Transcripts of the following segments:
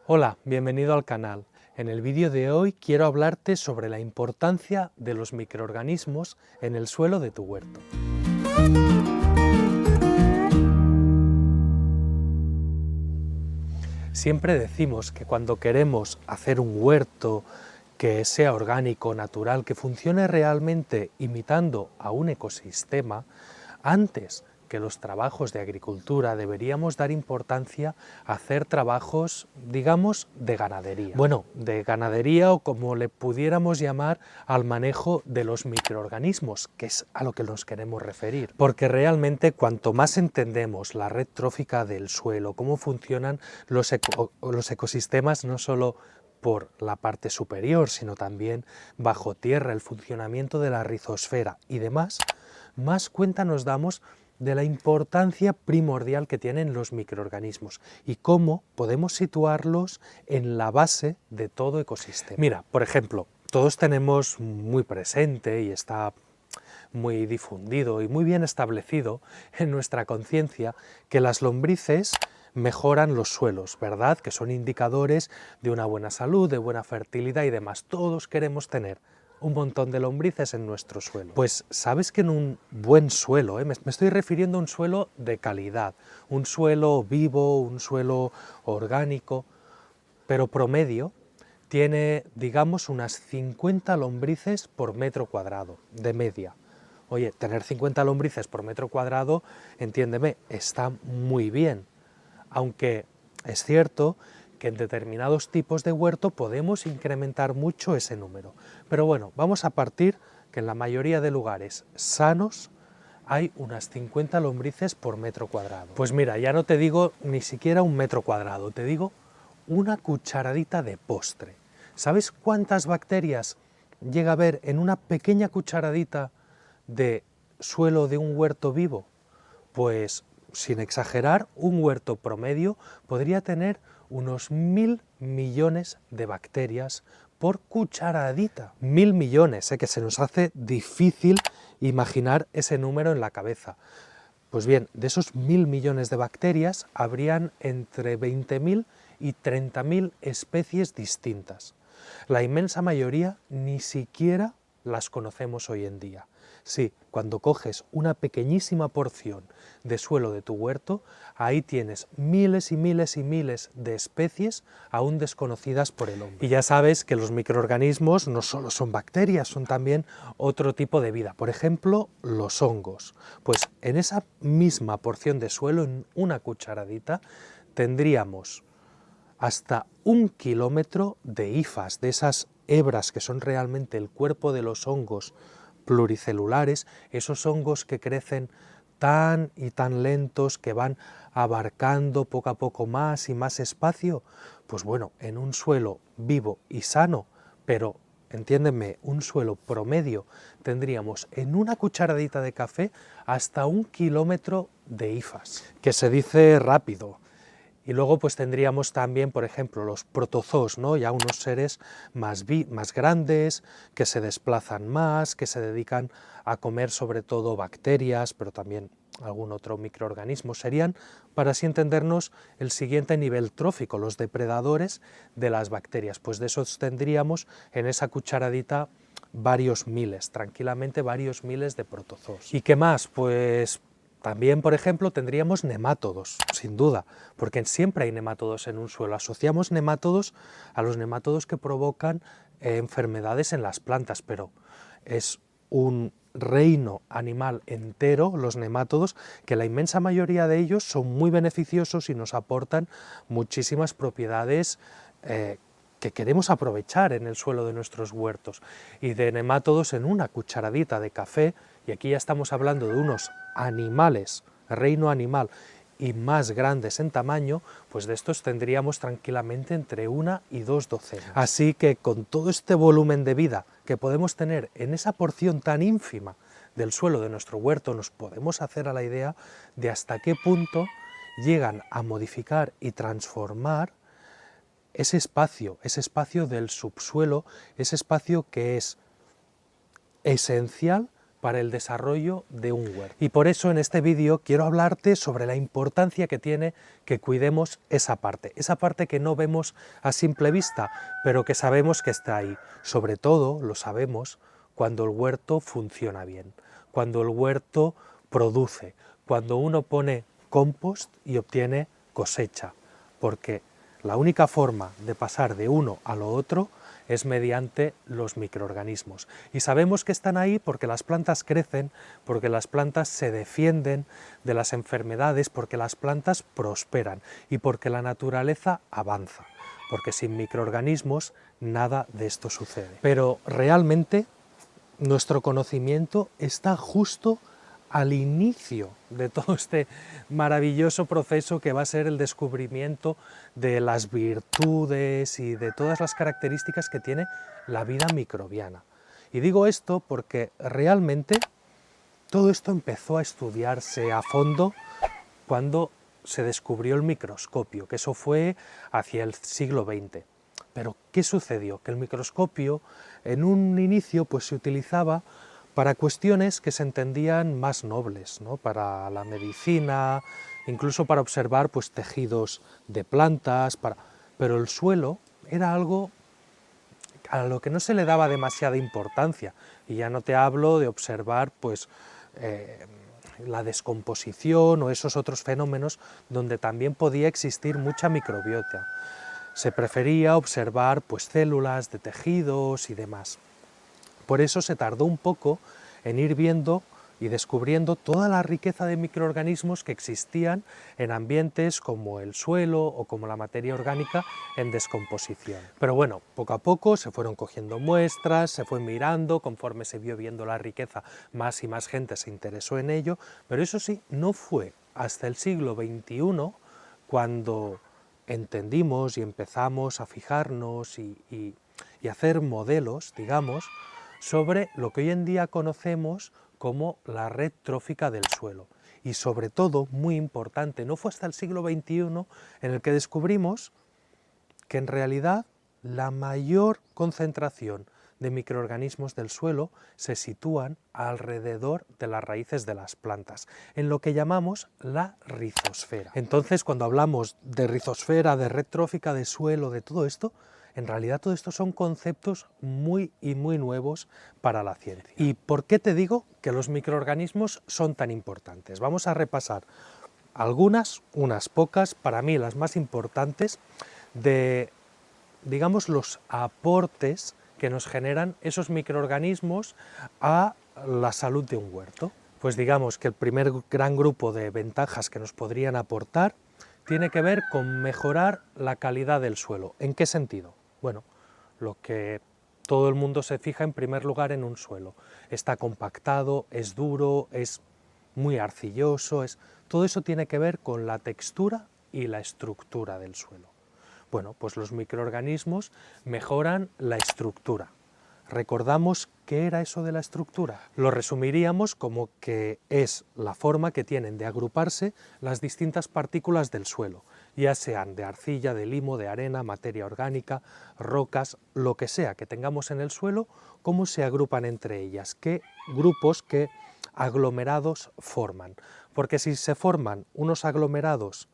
Hola, bienvenido al canal. En el vídeo de hoy quiero hablarte sobre la importancia de los microorganismos en el suelo de tu huerto. Siempre decimos que cuando queremos hacer un huerto que sea orgánico, natural, que funcione realmente imitando a un ecosistema, antes que los trabajos de agricultura deberíamos dar importancia a hacer trabajos, digamos, de ganadería. Bueno, de ganadería o como le pudiéramos llamar al manejo de los microorganismos, que es a lo que nos queremos referir. Porque realmente cuanto más entendemos la red trófica del suelo, cómo funcionan los ecosistemas, no solo por la parte superior, sino también bajo tierra, el funcionamiento de la rizosfera y demás, más cuenta nos damos de la importancia primordial que tienen los microorganismos y cómo podemos situarlos en la base de todo ecosistema. Mira, por ejemplo, todos tenemos muy presente y está muy difundido y muy bien establecido en nuestra conciencia que las lombrices mejoran los suelos, ¿verdad? Que son indicadores de una buena salud, de buena fertilidad y demás. Todos queremos tener un montón de lombrices en nuestro suelo. Pues sabes que en un buen suelo, me estoy refiriendo a un suelo de calidad, un suelo vivo, un suelo orgánico, pero promedio, tiene, digamos, unas 50 lombrices por metro cuadrado, de media. Oye, tener 50 lombrices por metro cuadrado, entiéndeme, está muy bien, aunque es cierto que en determinados tipos de huerto podemos incrementar mucho ese número. Pero bueno, vamos a partir que en la mayoría de lugares sanos hay unas 50 lombrices por metro cuadrado. Pues mira, ya no te digo ni siquiera un metro cuadrado, te digo una cucharadita de postre. ¿Sabes cuántas bacterias llega a haber en una pequeña cucharadita de suelo de un huerto vivo? Pues, sin exagerar, un huerto promedio podría tener unos 1000 millones de bacterias por cucharadita. 1000 millones, que se nos hace difícil imaginar ese número en la cabeza. Pues bien, de esos 1000 millones de bacterias habrían entre 20.000 y 30.000 especies distintas. La inmensa mayoría ni siquiera las conocemos hoy en día. Sí, cuando coges una pequeñísima porción de suelo de tu huerto, ahí tienes miles y miles y miles de especies aún desconocidas por el hombre. Y ya sabes que los microorganismos no solo son bacterias, son también otro tipo de vida. Por ejemplo, los hongos. Pues en esa misma porción de suelo, en una cucharadita, tendríamos hasta 1 kilómetro de hifas, de esas hebras que son realmente el cuerpo de los hongos pluricelulares, esos hongos que crecen tan y tan lentos, que van abarcando poco a poco más y más espacio. Pues bueno, en un suelo vivo y sano, pero entiéndeme, un suelo promedio, tendríamos en una cucharadita de café hasta 1 kilómetro de hifas, que se dice rápido. Y luego pues tendríamos también, por ejemplo, los protozoos, ¿no? Ya unos seres más grandes, que se desplazan más, que se dedican a comer sobre todo bacterias, pero también algún otro microorganismo. Serían, para así entendernos, el siguiente nivel trófico, los depredadores de las bacterias. Pues de esos tendríamos en esa cucharadita varios miles, tranquilamente varios miles de protozoos. ¿Y qué más? Pues también, por ejemplo, tendríamos nemátodos, sin duda, porque siempre hay nemátodos en un suelo. Asociamos nemátodos a los nemátodos que provocan enfermedades en las plantas, pero es un reino animal entero, los nemátodos, que la inmensa mayoría de ellos son muy beneficiosos y nos aportan muchísimas propiedades que queremos aprovechar en el suelo de nuestros huertos. Y de nemátodos en una cucharadita de café, y aquí ya estamos hablando de unos animales, reino animal, y más grandes en tamaño, pues de estos tendríamos tranquilamente entre 1 y 2 docenas. Así que con todo este volumen de vida que podemos tener en esa porción tan ínfima del suelo de nuestro huerto, nos podemos hacer a la idea de hasta qué punto llegan a modificar y transformar ese espacio del subsuelo, ese espacio que es esencial para el desarrollo de un huerto. Y por eso en este vídeo quiero hablarte sobre la importancia que tiene que cuidemos esa parte que no vemos a simple vista, pero que sabemos que está ahí. Sobre todo lo sabemos cuando el huerto funciona bien, cuando el huerto produce, cuando uno pone compost y obtiene cosecha, porque la única forma de pasar de uno a lo otro es mediante los microorganismos. Y sabemos que están ahí porque las plantas crecen, porque las plantas se defienden de las enfermedades, porque las plantas prosperan y porque la naturaleza avanza. Porque sin microorganismos nada de esto sucede. Pero realmente nuestro conocimiento está justo al inicio de todo este maravilloso proceso que va a ser el descubrimiento de las virtudes y de todas las características que tiene la vida microbiana. Y digo esto porque realmente todo esto empezó a estudiarse a fondo cuando se descubrió el microscopio, que eso fue hacia el siglo XX. Pero ¿qué sucedió? Que el microscopio en un inicio pues, se utilizaba para cuestiones que se entendían más nobles, ¿no? Para la medicina, incluso para observar pues, tejidos de plantas, pero el suelo era algo a lo que no se le daba demasiada importancia, y ya no te hablo de observar pues, la descomposición o esos otros fenómenos donde también podía existir mucha microbiota. Se prefería observar pues, células de tejidos y demás. Por eso se tardó un poco en ir viendo y descubriendo toda la riqueza de microorganismos que existían en ambientes como el suelo o como la materia orgánica en descomposición. Pero bueno, poco a poco se fueron cogiendo muestras, se fue mirando, conforme se vio viendo la riqueza, más y más gente se interesó en ello, pero eso sí, no fue hasta el siglo XXI cuando entendimos y empezamos a fijarnos y hacer modelos, digamos, sobre lo que hoy en día conocemos como la red trófica del suelo. Y sobre todo, muy importante, no fue hasta el siglo XXI en el que descubrimos que en realidad la mayor concentración de microorganismos del suelo se sitúan alrededor de las raíces de las plantas, en lo que llamamos la rizosfera. Entonces, cuando hablamos de rizosfera, de red trófica de suelo, de todo esto, en realidad todo esto son conceptos muy nuevos para la ciencia. ¿Y por qué te digo que los microorganismos son tan importantes? Vamos a repasar algunas, unas pocas, para mí las más importantes, de, digamos, los aportes que nos generan esos microorganismos a la salud de un huerto. Pues digamos que el primer gran grupo de ventajas que nos podrían aportar tiene que ver con mejorar la calidad del suelo. ¿En qué sentido? Bueno, lo que todo el mundo se fija en primer lugar en un suelo. Está compactado, es duro, es muy arcilloso, todo eso tiene que ver con la textura y la estructura del suelo. Bueno, pues los microorganismos mejoran la estructura. ¿Recordamos qué era eso de la estructura? Lo resumiríamos como que es la forma que tienen de agruparse las distintas partículas del suelo, ya sean de arcilla, de limo, de arena, materia orgánica, rocas, lo que sea que tengamos en el suelo, cómo se agrupan entre ellas, qué grupos, qué aglomerados forman. Porque si se forman unos aglomerados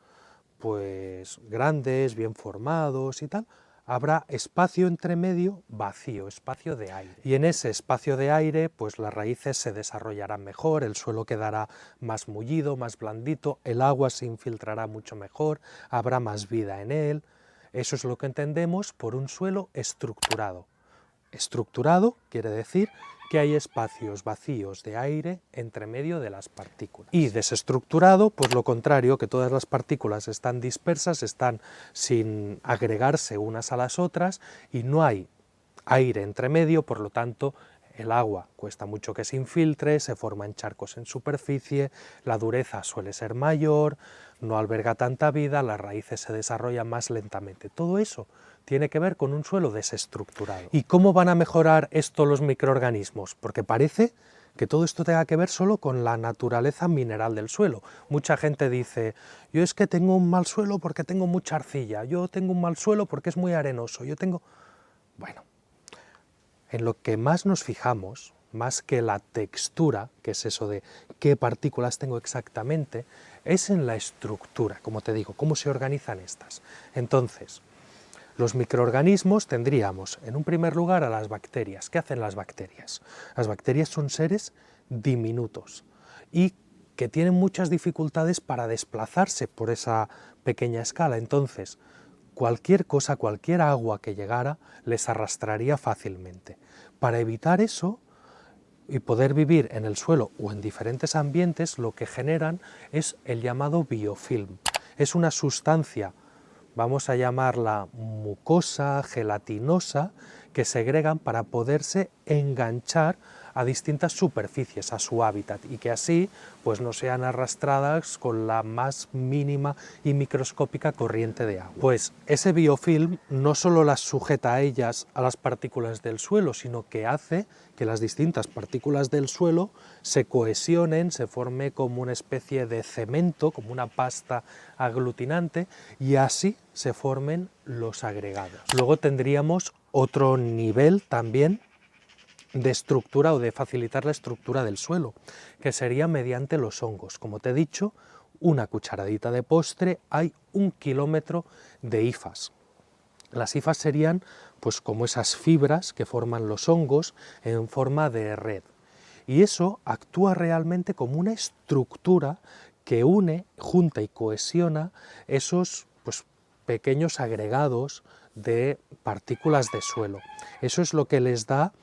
pues grandes, bien formados y tal, habrá espacio entre medio vacío, espacio de aire. Y en ese espacio de aire, pues las raíces se desarrollarán mejor, el suelo quedará más mullido, más blandito, el agua se infiltrará mucho mejor, habrá más vida en él. Eso es lo que entendemos por un suelo estructurado. Estructurado quiere decir que hay espacios vacíos de aire entre medio de las partículas. Y desestructurado, pues lo contrario, que todas las partículas están dispersas, están sin agregarse unas a las otras y no hay aire entre medio, por lo tanto el agua cuesta mucho que se infiltre, se forman charcos en superficie, la dureza suele ser mayor, no alberga tanta vida, las raíces se desarrollan más lentamente. Todo eso tiene que ver con un suelo desestructurado. ¿Y cómo van a mejorar esto los microorganismos? Porque parece que todo esto tenga que ver solo con la naturaleza mineral del suelo. Mucha gente dice, yo es que tengo un mal suelo porque tengo mucha arcilla, yo tengo un mal suelo porque es muy arenoso, yo tengo... Bueno, en lo que más nos fijamos más que la textura, que es eso de qué partículas tengo exactamente, es en la estructura, como te digo, cómo se organizan estas. Entonces, los microorganismos tendríamos, en un primer lugar, a las bacterias. ¿Qué hacen las bacterias? Las bacterias son seres diminutos y que tienen muchas dificultades para desplazarse por esa pequeña escala. Entonces, cualquier cosa, cualquier agua que llegara, les arrastraría fácilmente. Para evitar eso y poder vivir en el suelo o en diferentes ambientes, lo que generan es el llamado biofilm. Es una sustancia, vamos a llamarla mucosa, gelatinosa, que segregan para poderse enganchar a distintas superficies, a su hábitat, y que así pues no sean arrastradas con la más mínima y microscópica corriente de agua. Pues ese biofilm no solo las sujeta a ellas, a las partículas del suelo, sino que hace que las distintas partículas del suelo se cohesionen, se forme como una especie de cemento, como una pasta aglutinante, y así se formen los agregados. Luego tendríamos otro nivel también de estructura o de facilitar la estructura del suelo, que sería mediante los hongos. Como te he dicho, una cucharadita de postre, hay 1 kilómetro de hifas. Las hifas serían pues como esas fibras que forman los hongos en forma de red. Y eso actúa realmente como una estructura que une, junta y cohesiona esos pues, pequeños agregados de partículas de suelo. Eso es lo que les da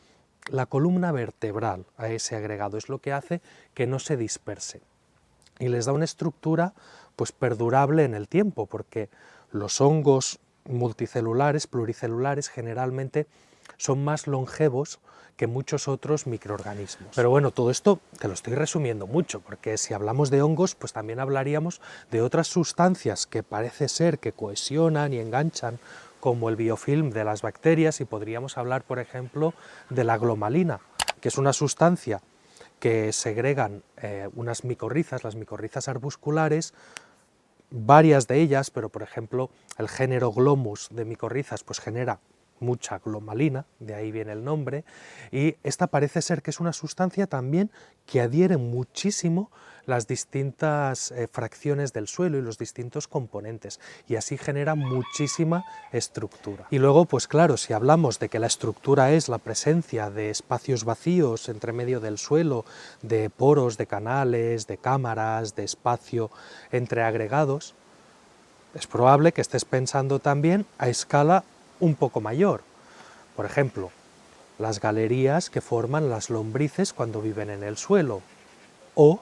la columna vertebral a ese agregado, es lo que hace que no se disperse. Y les da una estructura pues, perdurable en el tiempo, porque los hongos multicelulares, pluricelulares, generalmente son más longevos que muchos otros microorganismos. Pero bueno, todo esto te lo estoy resumiendo mucho, porque si hablamos de hongos, pues también hablaríamos de otras sustancias que parece ser que cohesionan y enganchan, como el biofilm de las bacterias, y podríamos hablar, por ejemplo, de la glomalina, que es una sustancia que segregan unas micorrizas, las micorrizas arbusculares, varias de ellas, pero por ejemplo el género Glomus de micorrizas pues genera mucha glomalina, de ahí viene el nombre, y esta parece ser que es una sustancia también que adhiere muchísimo las distintas fracciones del suelo y los distintos componentes, y así genera muchísima estructura. Y luego, pues claro, si hablamos de que la estructura es la presencia de espacios vacíos entre medio del suelo, de poros, de canales, de cámaras, de espacio entre agregados, es probable que estés pensando también a escala un poco mayor. Por ejemplo, las galerías que forman las lombrices cuando viven en el suelo, o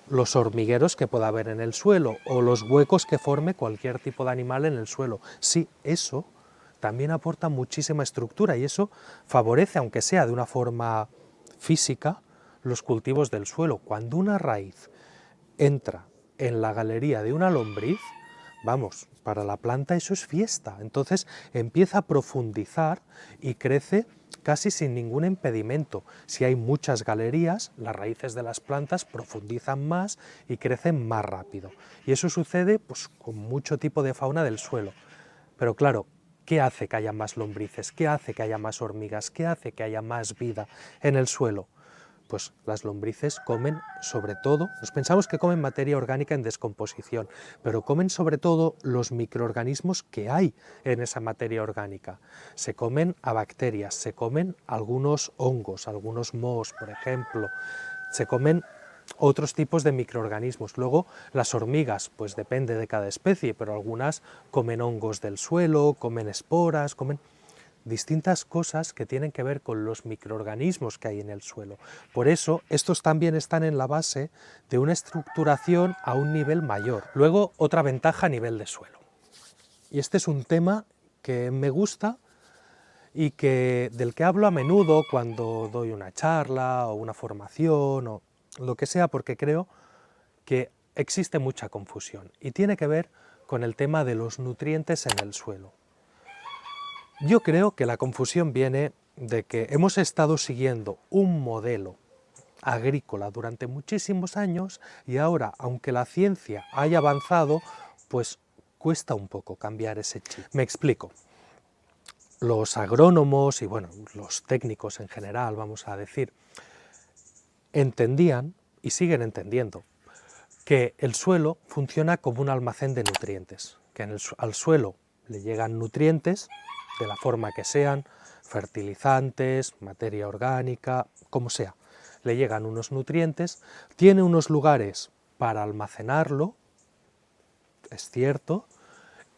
los hormigueros que pueda haber en el suelo, o los huecos que forme cualquier tipo de animal en el suelo. Sí, eso también aporta muchísima estructura y eso favorece, aunque sea de una forma física, los cultivos del suelo. Cuando una raíz entra en la galería de una lombriz, vamos, para la planta eso es fiesta. Entonces empieza a profundizar y crece casi sin ningún impedimento. Si hay muchas galerías, las raíces de las plantas profundizan más y crecen más rápido. Y eso sucede pues, con mucho tipo de fauna del suelo. Pero claro, ¿qué hace que haya más lombrices? ¿Qué hace que haya más hormigas? ¿Qué hace que haya más vida en el suelo? Pues las lombrices comen sobre todo, nos pensamos que comen materia orgánica en descomposición, pero comen sobre todo los microorganismos que hay en esa materia orgánica. Se comen a bacterias, se comen algunos hongos, algunos mohos, por ejemplo, se comen otros tipos de microorganismos. Luego las hormigas, pues depende de cada especie, pero algunas comen hongos del suelo, comen esporas, comen distintas cosas que tienen que ver con los microorganismos que hay en el suelo. Por eso, estos también están en la base de una estructuración a un nivel mayor. Luego, otra ventaja a nivel de suelo. Y este es un tema que me gusta y del que hablo a menudo cuando doy una charla o una formación o lo que sea, porque creo que existe mucha confusión y tiene que ver con el tema de los nutrientes en el suelo. Yo creo que la confusión viene de que hemos estado siguiendo un modelo agrícola durante muchísimos años y ahora, aunque la ciencia haya avanzado, pues cuesta un poco cambiar ese chip. Me explico. Los agrónomos y bueno, los técnicos en general, vamos a decir, entendían, y siguen entendiendo, que el suelo funciona como un almacén de nutrientes, que al suelo le llegan nutrientes de la forma que sean, fertilizantes, materia orgánica, como sea, le llegan unos nutrientes, tiene unos lugares para almacenarlo, es cierto,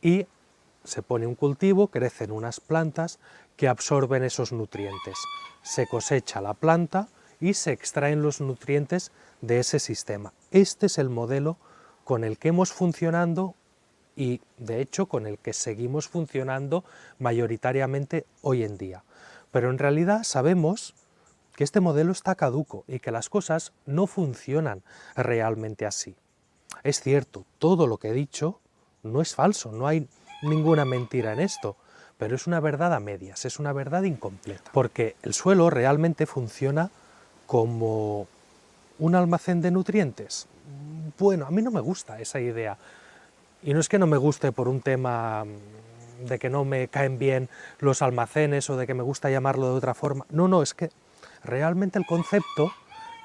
y se pone un cultivo, crecen unas plantas que absorben esos nutrientes, se cosecha la planta y se extraen los nutrientes de ese sistema. Este es el modelo con el que hemos funcionando y, de hecho, con el que seguimos funcionando mayoritariamente hoy en día. Pero en realidad sabemos que este modelo está caduco y que las cosas no funcionan realmente así. Es cierto, todo lo que he dicho no es falso, no hay ninguna mentira en esto, pero es una verdad a medias, es una verdad incompleta, porque el suelo realmente funciona como un almacén de nutrientes. Bueno, a mí no me gusta esa idea, y no es que no me guste por un tema de que no me caen bien los almacenes o de que me gusta llamarlo de otra forma, no, es que realmente el concepto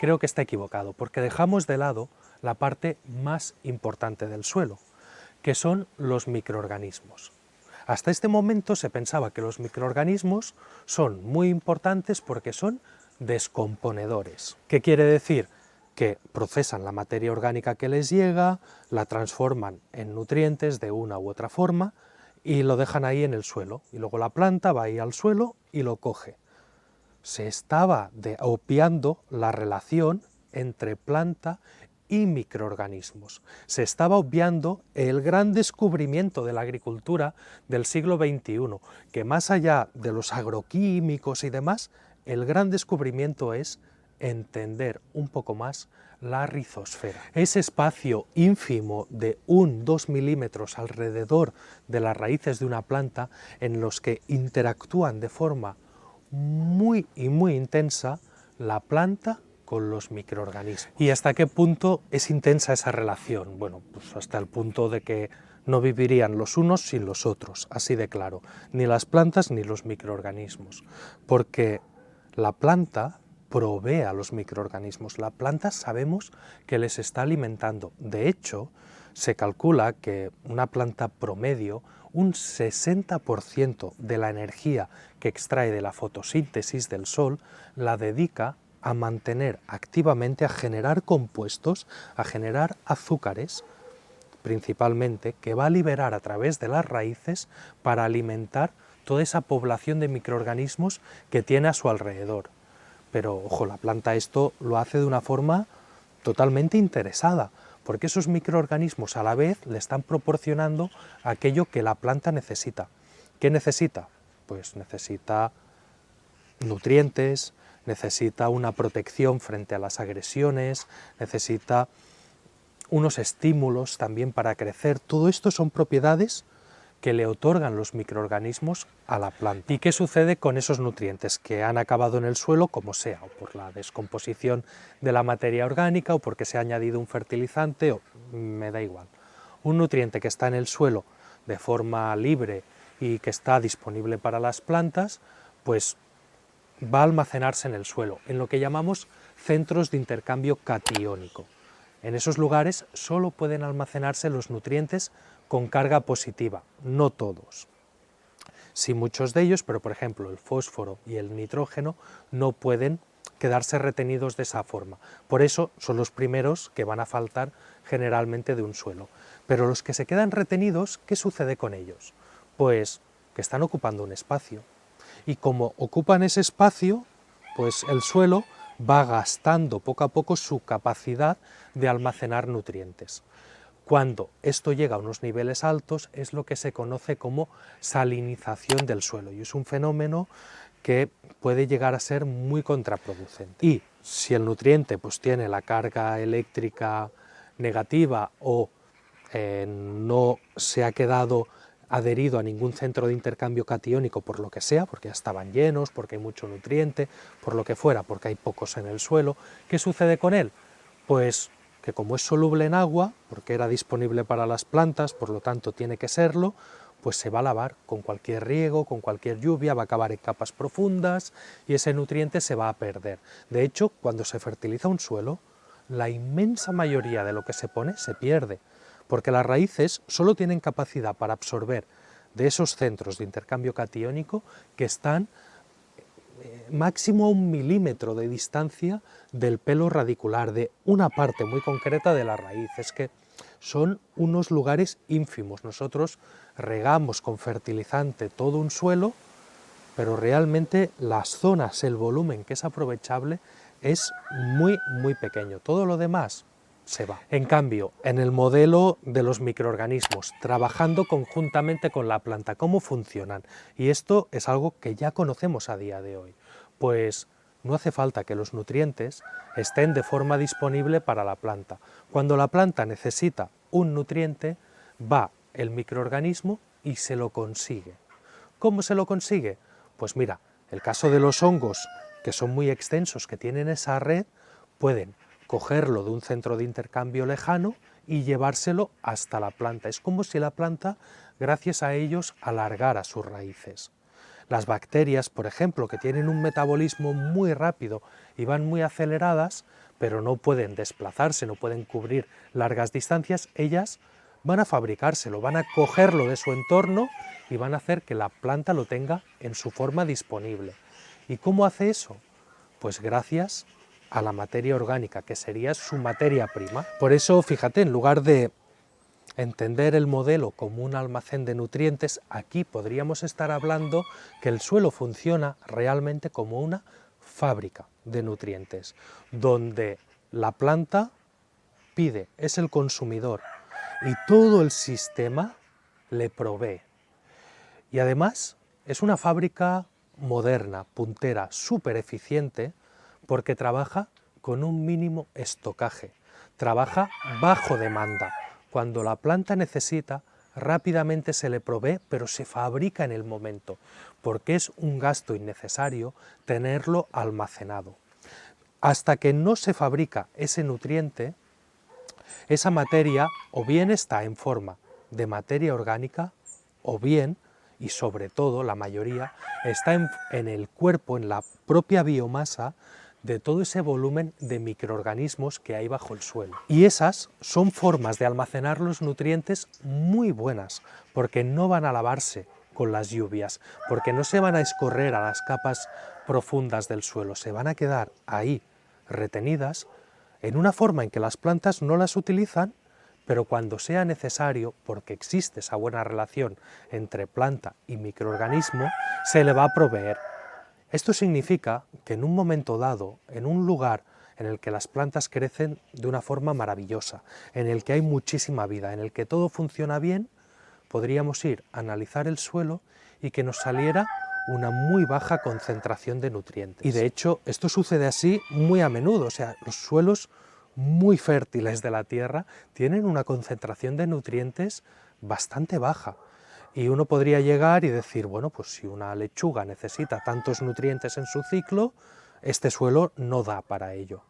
creo que está equivocado, porque dejamos de lado la parte más importante del suelo, que son los microorganismos. Hasta este momento se pensaba que los microorganismos son muy importantes porque son descomponedores. ¿Qué quiere decir? Que procesan la materia orgánica que les llega, la transforman en nutrientes de una u otra forma y lo dejan ahí en el suelo. Y luego la planta va ahí al suelo y lo coge. Se estaba obviando la relación entre planta y microorganismos. Se estaba obviando el gran descubrimiento de la agricultura del siglo XXI, que más allá de los agroquímicos y demás, el gran descubrimiento es entender un poco más la rizosfera. Ese espacio ínfimo de 1-2 milímetros alrededor de las raíces de una planta en los que interactúan de forma muy intensa la planta con los microorganismos. ¿Y hasta qué punto es intensa esa relación? Bueno, pues hasta el punto de que no vivirían los unos sin los otros, así de claro, ni las plantas ni los microorganismos, porque la planta provee a los microorganismos, la planta sabemos que les está alimentando, de hecho, se calcula que una planta promedio, un 60% de la energía que extrae de la fotosíntesis del sol, la dedica a mantener activamente, a generar compuestos, a generar azúcares, principalmente, que va a liberar a través de las raíces para alimentar toda esa población de microorganismos que tiene a su alrededor. Pero, ojo, la planta esto lo hace de una forma totalmente interesada, porque esos microorganismos a la vez le están proporcionando aquello que la planta necesita. ¿Qué necesita? Pues necesita nutrientes, necesita una protección frente a las agresiones, necesita unos estímulos también para crecer. Todo esto son propiedades que le otorgan los microorganismos a la planta. ¿Y qué sucede con esos nutrientes que han acabado en el suelo, como sea, o por la descomposición de la materia orgánica, o porque se ha añadido un fertilizante, o me da igual? Un nutriente que está en el suelo de forma libre y que está disponible para las plantas, pues va a almacenarse en el suelo, en lo que llamamos centros de intercambio catiónico. En esos lugares solo pueden almacenarse los nutrientes con carga positiva, no todos. Sí, muchos de ellos, pero por ejemplo el fósforo y el nitrógeno no pueden quedarse retenidos de esa forma. Por eso son los primeros que van a faltar generalmente de un suelo. Pero los que se quedan retenidos, ¿qué sucede con ellos? Pues que están ocupando un espacio. Y como ocupan ese espacio, pues el suelo va gastando poco a poco su capacidad de almacenar nutrientes. Cuando esto llega a unos niveles altos es lo que se conoce como salinización del suelo y es un fenómeno que puede llegar a ser muy contraproducente. Y si el nutriente pues, tiene la carga eléctrica negativa o no se ha quedado adherido a ningún centro de intercambio catiónico por lo que sea, porque ya estaban llenos, porque hay mucho nutriente, por lo que fuera, porque hay pocos en el suelo, ¿qué sucede con él? Pues que como es soluble en agua, porque era disponible para las plantas, por lo tanto tiene que serlo, pues se va a lavar con cualquier riego, con cualquier lluvia, va a acabar en capas profundas y ese nutriente se va a perder. De hecho, cuando se fertiliza un suelo, la inmensa mayoría de lo que se pone se pierde, porque las raíces solo tienen capacidad para absorber de esos centros de intercambio catiónico que están máximo a 1 milímetro de distancia del pelo radicular, de una parte muy concreta de la raíz. Es que son unos lugares ínfimos. Nosotros regamos con fertilizante todo un suelo, pero realmente las zonas, el volumen que es aprovechable es muy pequeño. Todo lo demás se va. En cambio, en el modelo de los microorganismos, trabajando conjuntamente con la planta, ¿cómo funcionan? Y esto es algo que ya conocemos a día de hoy. Pues no hace falta que los nutrientes estén de forma disponible para la planta. Cuando la planta necesita un nutriente, va el microorganismo y se lo consigue. ¿Cómo se lo consigue? Pues mira, el caso de los hongos, que son muy extensos, que tienen esa red, pueden cogerlo de un centro de intercambio lejano y llevárselo hasta la planta. Es como si la planta, gracias a ellos, alargara sus raíces. Las bacterias, por ejemplo, que tienen un metabolismo muy rápido y van muy aceleradas, pero no pueden desplazarse, no pueden cubrir largas distancias, ellas van a fabricárselo, van a cogerlo de su entorno y van a hacer que la planta lo tenga en su forma disponible. ¿Y cómo hace eso? Pues gracias a la materia orgánica, que sería su materia prima. Por eso, fíjate, en lugar de entender el modelo como un almacén de nutrientes, aquí podríamos estar hablando que el suelo funciona realmente como una fábrica de nutrientes, donde la planta pide, es el consumidor, y todo el sistema le provee. Y además es una fábrica moderna, puntera, súper eficiente, porque trabaja con un mínimo estocaje, trabaja bajo demanda. Cuando la planta necesita, rápidamente se le provee, pero se fabrica en el momento, porque es un gasto innecesario tenerlo almacenado. Hasta que no se fabrica ese nutriente, esa materia o bien está en forma de materia orgánica, o bien, y sobre todo la mayoría, está en el cuerpo, en la propia biomasa de todo ese volumen de microorganismos que hay bajo el suelo. Y esas son formas de almacenar los nutrientes muy buenas, porque no van a lavarse con las lluvias, porque no se van a escorrer a las capas profundas del suelo, se van a quedar ahí retenidas en una forma en que las plantas no las utilizan, pero cuando sea necesario, porque existe esa buena relación entre planta y microorganismo, se le va a proveer. Esto significa que en un momento dado, en un lugar en el que las plantas crecen de una forma maravillosa, en el que hay muchísima vida, en el que todo funciona bien, podríamos ir a analizar el suelo y que nos saliera una muy baja concentración de nutrientes. Y de hecho, esto sucede así muy a menudo, o sea, los suelos muy fértiles de la Tierra tienen una concentración de nutrientes bastante baja. Y uno podría llegar y decir, bueno, pues si una lechuga necesita tantos nutrientes en su ciclo, este suelo no da para ello.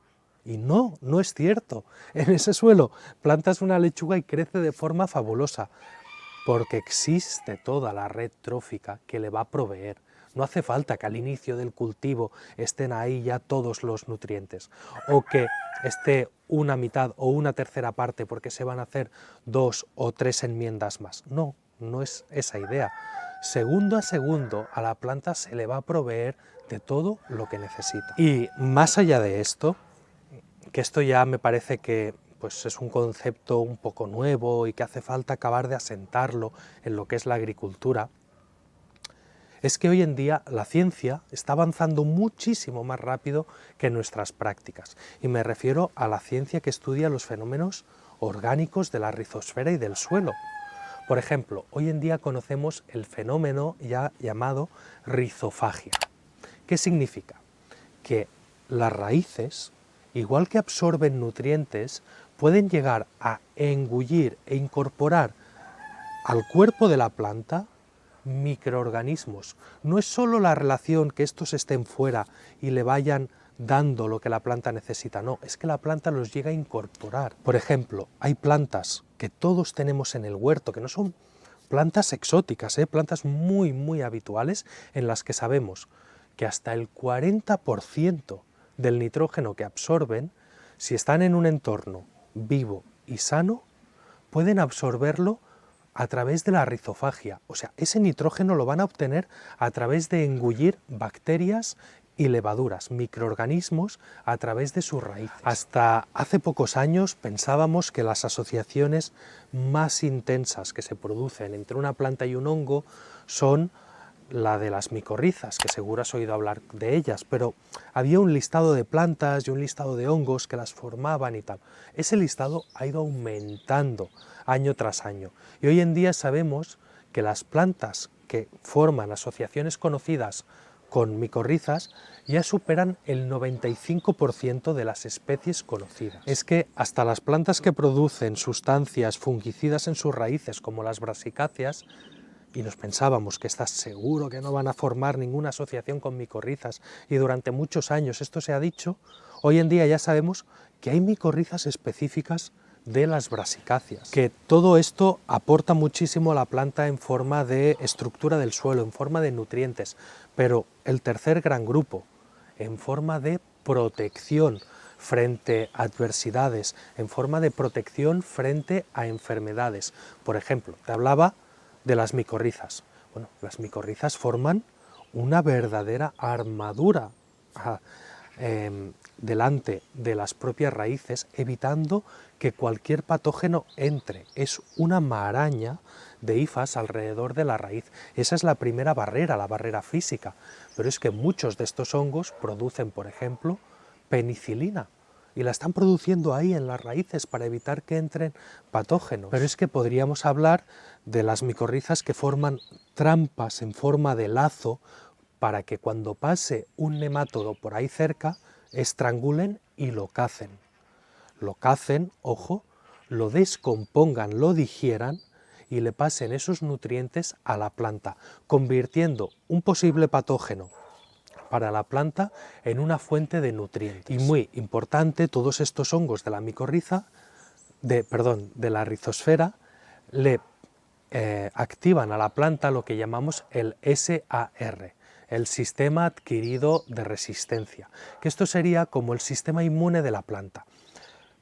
Y no es cierto. En ese suelo plantas una lechuga y crece de forma fabulosa, porque existe toda la red trófica que le va a proveer. No hace falta que al inicio del cultivo estén ahí ya todos los nutrientes, o que esté una mitad o una tercera parte porque se van a hacer 2 o 3 enmiendas más. No es esa idea. Segundo a segundo a la planta se le va a proveer de todo lo que necesita. Y más allá de esto, que esto ya me parece que pues es un concepto un poco nuevo y que hace falta acabar de asentarlo en lo que es la agricultura, es que hoy en día la ciencia está avanzando muchísimo más rápido que nuestras prácticas. Y me refiero a la ciencia que estudia los fenómenos orgánicos de la rizosfera y del suelo. Por ejemplo, hoy en día conocemos el fenómeno ya llamado rizofagia. ¿Qué significa? Que las raíces, igual que absorben nutrientes, pueden llegar a engullir e incorporar al cuerpo de la planta microorganismos. No es solo la relación que estos estén fuera y le vayan dando lo que la planta necesita, no, es que la planta los llega a incorporar. Por ejemplo, hay plantas que todos tenemos en el huerto, que no son plantas exóticas, plantas muy habituales en las que sabemos que hasta el 40% del nitrógeno que absorben, si están en un entorno vivo y sano, pueden absorberlo a través de la rizofagia. O sea, ese nitrógeno lo van a obtener a través de engullir bacterias y levaduras, microorganismos, a través de sus raíces. Hasta hace pocos años pensábamos que las asociaciones más intensas que se producen entre una planta y un hongo son la de las micorrizas, que seguro has oído hablar de ellas, pero había un listado de plantas y un listado de hongos que las formaban y tal. Ese listado ha ido aumentando año tras año, y hoy en día sabemos que las plantas que forman asociaciones conocidas con micorrizas ya superan el 95% de las especies conocidas. Es que hasta las plantas que producen sustancias fungicidas en sus raíces, como las brasicáceas, y nos pensábamos que estas seguro que no van a formar ninguna asociación con micorrizas, y durante muchos años esto se ha dicho, hoy en día ya sabemos que hay micorrizas específicas de las brasicáceas, que todo esto aporta muchísimo a la planta en forma de estructura del suelo, en forma de nutrientes, pero el tercer gran grupo, en forma de protección frente a adversidades, en forma de protección frente a enfermedades. Por ejemplo, te hablaba de las micorrizas. Bueno, las micorrizas forman una verdadera armadura delante de las propias raíces, evitando que cualquier patógeno entre. Es una maraña de hifas alrededor de la raíz. Esa es la primera barrera, la barrera física. Pero es que muchos de estos hongos producen, por ejemplo, penicilina, y la están produciendo ahí en las raíces para evitar que entren patógenos. Pero es que podríamos hablar de las micorrizas que forman trampas en forma de lazo para que cuando pase un nemátodo por ahí cerca, estrangulen y lo cacen. Lo cacen, ojo, lo descompongan, lo digieran y le pasen esos nutrientes a la planta, convirtiendo un posible patógeno para la planta en una fuente de nutrientes. Y muy importante, todos estos hongos de la micorriza, de la rizosfera, le activan a la planta lo que llamamos el SAR, el sistema adquirido de resistencia, que esto sería como el sistema inmune de la planta.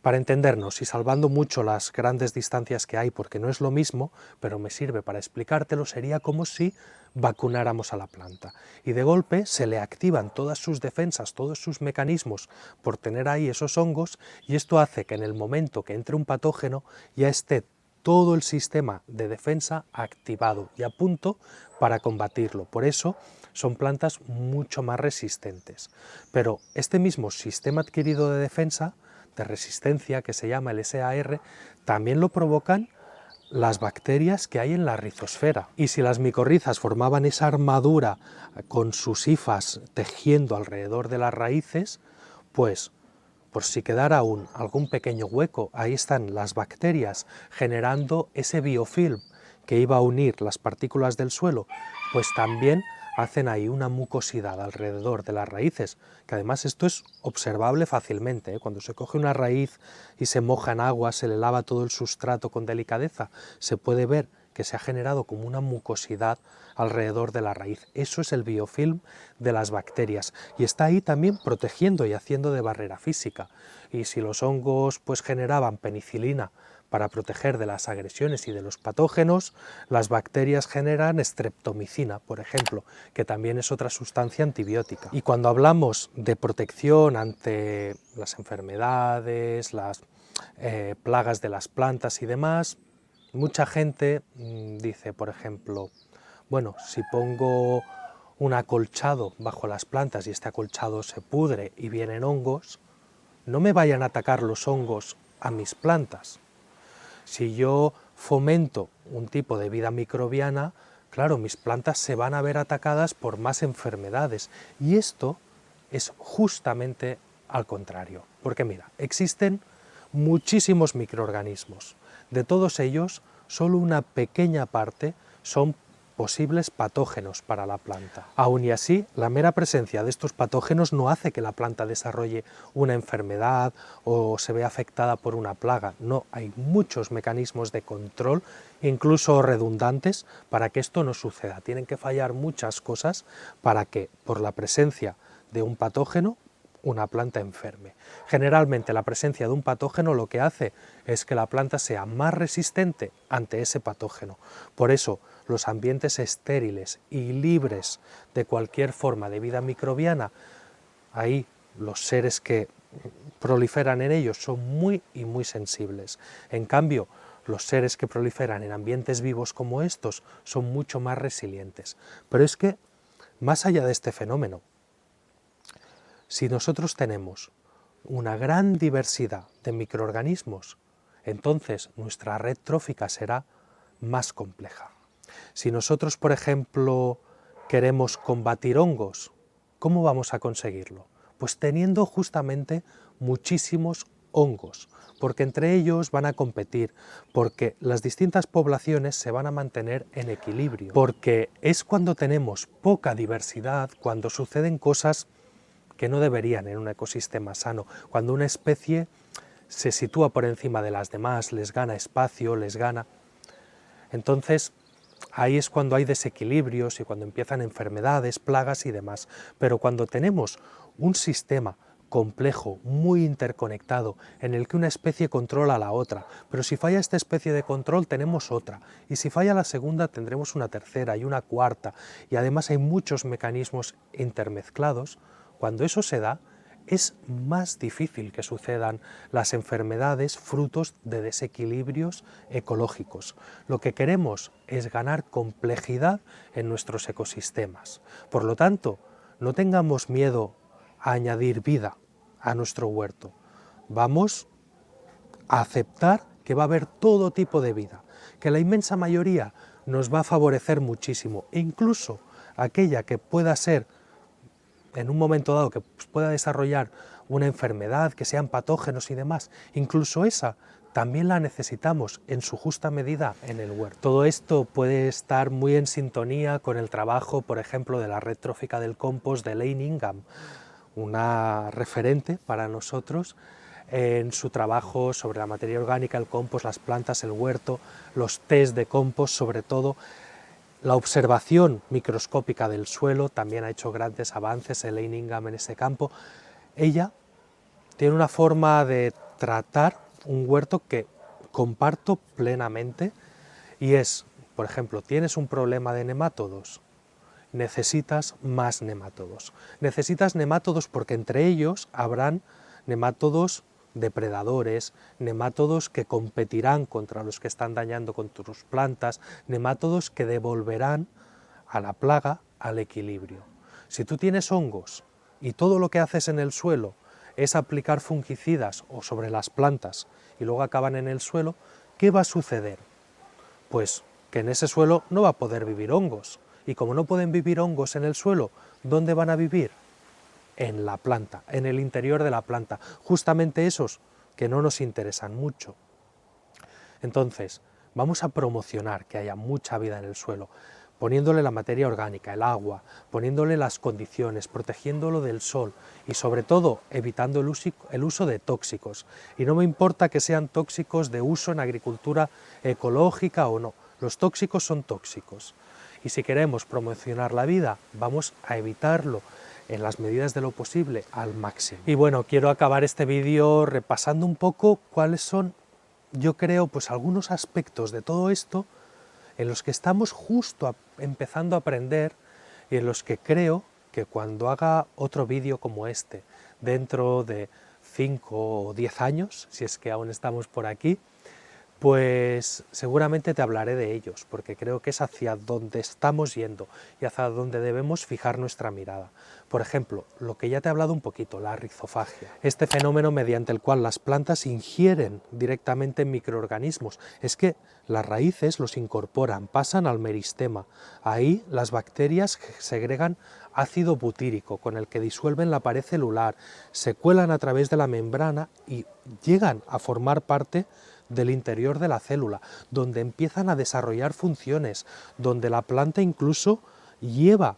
Para entendernos y salvando mucho las grandes distancias que hay, porque no es lo mismo, pero me sirve para explicártelo, sería como si vacunáramos a la planta. Y de golpe se le activan todas sus defensas, todos sus mecanismos por tener ahí esos hongos, y esto hace que en el momento que entre un patógeno ya esté todo el sistema de defensa activado y a punto para combatirlo. Por eso son plantas mucho más resistentes. Pero este mismo sistema adquirido de defensa, de resistencia, que se llama el SAR, también lo provocan las bacterias que hay en la rizosfera. Y si las micorrizas formaban esa armadura con sus hifas tejiendo alrededor de las raíces, pues por si quedara aún algún pequeño hueco, ahí están las bacterias generando ese biofilm que iba a unir las partículas del suelo, pues también hacen ahí una mucosidad alrededor de las raíces, que además esto es observable fácilmente, cuando se coge una raíz y se moja en agua, se le lava todo el sustrato con delicadeza, se puede ver que se ha generado como una mucosidad alrededor de la raíz. Eso es el biofilm de las bacterias y está ahí también protegiendo y haciendo de barrera física. Y si los hongos pues generaban penicilina para proteger de las agresiones y de los patógenos, las bacterias generan streptomicina, por ejemplo, que también es otra sustancia antibiótica. Y cuando hablamos de protección ante las enfermedades, las plagas de las plantas y demás, mucha gente dice, por ejemplo, bueno, si pongo un acolchado bajo las plantas y este acolchado se pudre y vienen hongos, no me vayan a atacar los hongos a mis plantas. Si yo fomento un tipo de vida microbiana, claro, mis plantas se van a ver atacadas por más enfermedades. Y esto es justamente al contrario. Porque mira, existen muchísimos microorganismos. De todos ellos, solo una pequeña parte son posibles patógenos para la planta. Aún y así, la mera presencia de estos patógenos no hace que la planta desarrolle una enfermedad o se vea afectada por una plaga. No, hay muchos mecanismos de control, incluso redundantes, para que esto no suceda. Tienen que fallar muchas cosas para que, por la presencia de un patógeno, una planta enferme. Generalmente la presencia de un patógeno lo que hace es que la planta sea más resistente ante ese patógeno. Por eso los ambientes estériles y libres de cualquier forma de vida microbiana, ahí los seres que proliferan en ellos son muy sensibles. En cambio, los seres que proliferan en ambientes vivos como estos son mucho más resilientes. Pero es que, más allá de este fenómeno, si nosotros tenemos una gran diversidad de microorganismos, entonces nuestra red trófica será más compleja. Si nosotros, por ejemplo, queremos combatir hongos, ¿cómo vamos a conseguirlo? Pues teniendo justamente muchísimos hongos, porque entre ellos van a competir, porque las distintas poblaciones se van a mantener en equilibrio, porque es cuando tenemos poca diversidad, cuando suceden cosas que no deberían en un ecosistema sano, cuando una especie se sitúa por encima de las demás, les gana espacio, les gana. Entonces, ahí es cuando hay desequilibrios y cuando empiezan enfermedades, plagas y demás. Pero cuando tenemos un sistema complejo, muy interconectado, en el que una especie controla a la otra, pero si falla esta especie de control tenemos otra, y si falla la segunda tendremos una tercera y una cuarta, y además hay muchos mecanismos intermezclados. Cuando eso se da, es más difícil que sucedan las enfermedades frutos de desequilibrios ecológicos. Lo que queremos es ganar complejidad en nuestros ecosistemas. Por lo tanto, no tengamos miedo a añadir vida a nuestro huerto. Vamos a aceptar que va a haber todo tipo de vida, que la inmensa mayoría nos va a favorecer muchísimo, e incluso aquella que pueda ser en un momento dado que pueda desarrollar una enfermedad, que sean patógenos y demás, incluso esa también la necesitamos en su justa medida en el huerto. Todo esto puede estar muy en sintonía con el trabajo, por ejemplo, de la red trófica del compost de Elaine Ingham, una referente para nosotros en su trabajo sobre la materia orgánica, el compost, las plantas, el huerto, los test de compost sobre todo. La observación microscópica del suelo también ha hecho grandes avances, Elaine Ingham, en ese campo. Ella tiene una forma de tratar un huerto que comparto plenamente y es, por ejemplo, tienes un problema de nemátodos, necesitas más nemátodos. Necesitas nemátodos porque entre ellos habrán nemátodos depredadores, nemátodos que competirán contra los que están dañando con tus plantas, nemátodos que devolverán a la plaga al equilibrio. Si tú tienes hongos y todo lo que haces en el suelo es aplicar fungicidas o sobre las plantas y luego acaban en el suelo, ¿qué va a suceder? Pues que en ese suelo no va a poder vivir hongos, y como no pueden vivir hongos en el suelo, ¿dónde van a vivir? En la planta, en el interior de la planta, justamente esos que no nos interesan mucho. Entonces, vamos a promocionar que haya mucha vida en el suelo, poniéndole la materia orgánica, el agua, poniéndole las condiciones, protegiéndolo del sol y sobre todo evitando el uso de tóxicos. Y no me importa que sean tóxicos de uso en agricultura ecológica o no, los tóxicos son tóxicos. Y si queremos promocionar la vida, vamos a evitarlo en las medidas de lo posible al máximo. Y bueno, quiero acabar este vídeo repasando un poco cuáles son, yo creo, pues algunos aspectos de todo esto en los que estamos justo empezando a aprender y en los que creo que cuando haga otro vídeo como este, dentro de 5 o 10 años, si es que aún estamos por aquí, pues seguramente te hablaré de ellos, porque creo que es hacia donde estamos yendo y hacia donde debemos fijar nuestra mirada. Por ejemplo, lo que ya te he hablado un poquito, la rizofagia. Este fenómeno mediante el cual las plantas ingieren directamente microorganismos. Es que las raíces los incorporan, pasan al meristema. Ahí las bacterias segregan ácido butírico con el que disuelven la pared celular, se cuelan a través de la membrana y llegan a formar parte del interior de la célula, donde empiezan a desarrollar funciones, donde la planta incluso lleva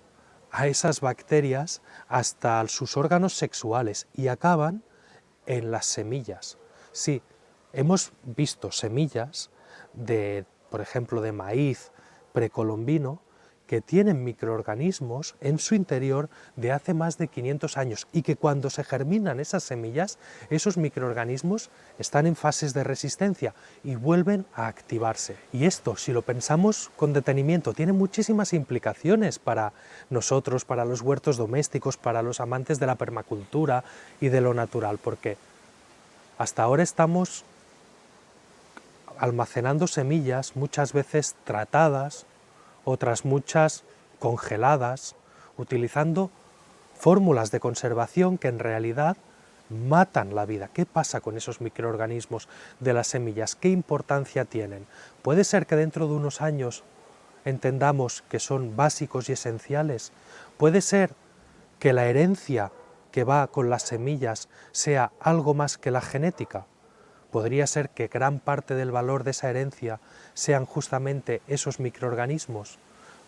a esas bacterias hasta sus órganos sexuales y acaban en las semillas. Sí, hemos visto semillas de, por ejemplo, de maíz precolombino que tienen microorganismos en su interior de hace más de 500 años y que cuando se germinan esas semillas, esos microorganismos están en fases de resistencia y vuelven a activarse. Y esto, si lo pensamos con detenimiento, tiene muchísimas implicaciones para nosotros, para los huertos domésticos, para los amantes de la permacultura y de lo natural, porque hasta ahora estamos almacenando semillas muchas veces tratadas, otras muchas congeladas, utilizando fórmulas de conservación que en realidad matan la vida. ¿Qué pasa con esos microorganismos de las semillas? ¿Qué importancia tienen? Puede ser que dentro de unos años entendamos que son básicos y esenciales. Puede ser que la herencia que va con las semillas sea algo más que la genética. Podría ser que gran parte del valor de esa herencia sean justamente esos microorganismos.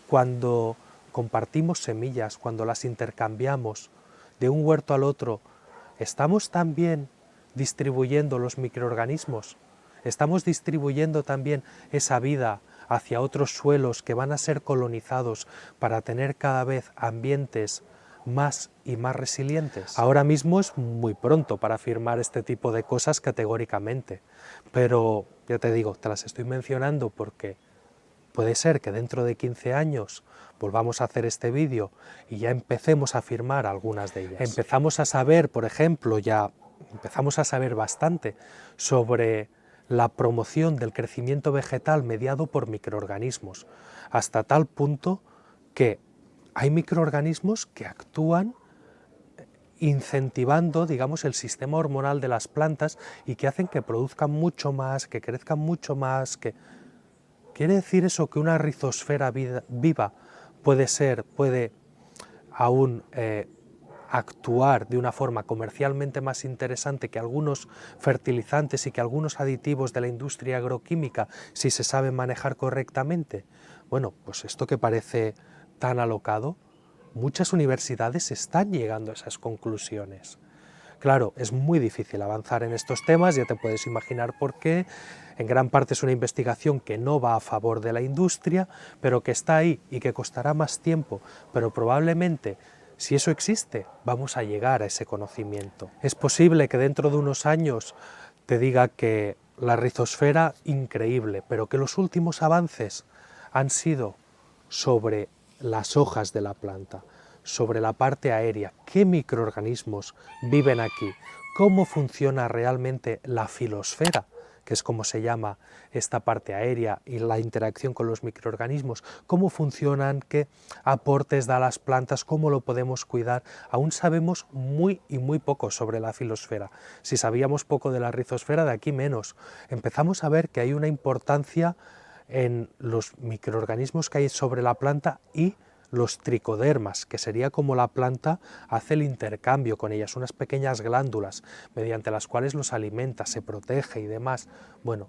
Cuando compartimos semillas, cuando las intercambiamos de un huerto al otro, ¿estamos también distribuyendo los microorganismos? ¿Estamos distribuyendo también esa vida hacia otros suelos que van a ser colonizados para tener cada vez ambientes más y más resilientes? Ahora mismo es muy pronto para afirmar este tipo de cosas categóricamente, pero ya te digo, te las estoy mencionando porque puede ser que dentro de 15 años volvamos a hacer este vídeo y ya empecemos a afirmar algunas de ellas. Empezamos a saber, por ejemplo, empezamos a saber bastante sobre la promoción del crecimiento vegetal mediado por microorganismos, hasta tal punto que hay microorganismos que actúan incentivando, digamos, el sistema hormonal de las plantas y que hacen que produzcan mucho más, que crezcan mucho más, que... ¿Quiere decir eso que una rizosfera viva puede aún actuar de una forma comercialmente más interesante que algunos fertilizantes y que algunos aditivos de la industria agroquímica si se sabe manejar correctamente? Bueno, pues esto que parece tan alocado, muchas universidades están llegando a esas conclusiones. Claro, es muy difícil avanzar en estos temas, ya te puedes imaginar por qué. En gran parte es una investigación que no va a favor de la industria, pero que está ahí y que costará más tiempo, pero probablemente, si eso existe, vamos a llegar a ese conocimiento. Es posible que dentro de unos años te diga que la rizosfera, increíble, pero que los últimos avances han sido sobre las hojas de la planta, sobre la parte aérea, qué microorganismos viven aquí, cómo funciona realmente la filosfera, que es como se llama esta parte aérea y la interacción con los microorganismos, cómo funcionan, qué aportes da a las plantas, cómo lo podemos cuidar. Aún sabemos muy poco sobre la filosfera. Si sabíamos poco de la rizosfera, de aquí menos. Empezamos a ver que hay una importancia en los microorganismos que hay sobre la planta y los tricodermas, que sería como la planta hace el intercambio con ellas, unas pequeñas glándulas mediante las cuales los alimenta, se protege y demás. Bueno,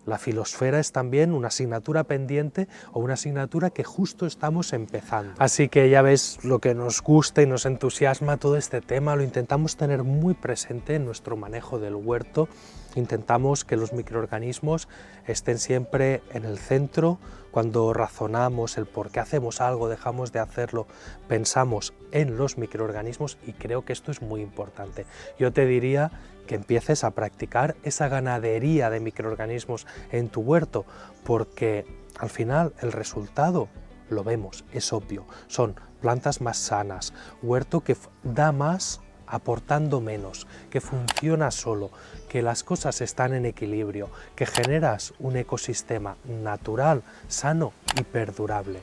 la filosfera es también una asignatura pendiente o una asignatura que justo estamos empezando. Así que ya ves lo que nos gusta y nos entusiasma todo este tema, lo intentamos tener muy presente en nuestro manejo del huerto, intentamos que los microorganismos estén siempre en el centro. Cuando razonamos el por qué hacemos algo, dejamos de hacerlo, pensamos en los microorganismos y creo que esto es muy importante. Yo te diría que empieces a practicar esa ganadería de microorganismos en tu huerto, porque al final el resultado lo vemos, es obvio, son plantas más sanas, huerto que da más aportando menos, que funciona solo, que las cosas están en equilibrio, que generas un ecosistema natural, sano y perdurable.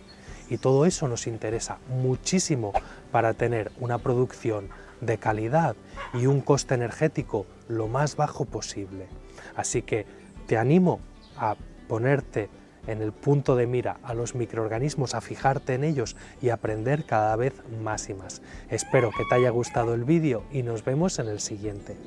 Y todo eso nos interesa muchísimo para tener una producción de calidad y un coste energético lo más bajo posible. Así que te animo a ponerte en el punto de mira a los microorganismos, a fijarte en ellos y aprender cada vez más y más. Espero que te haya gustado el vídeo y nos vemos en el siguiente.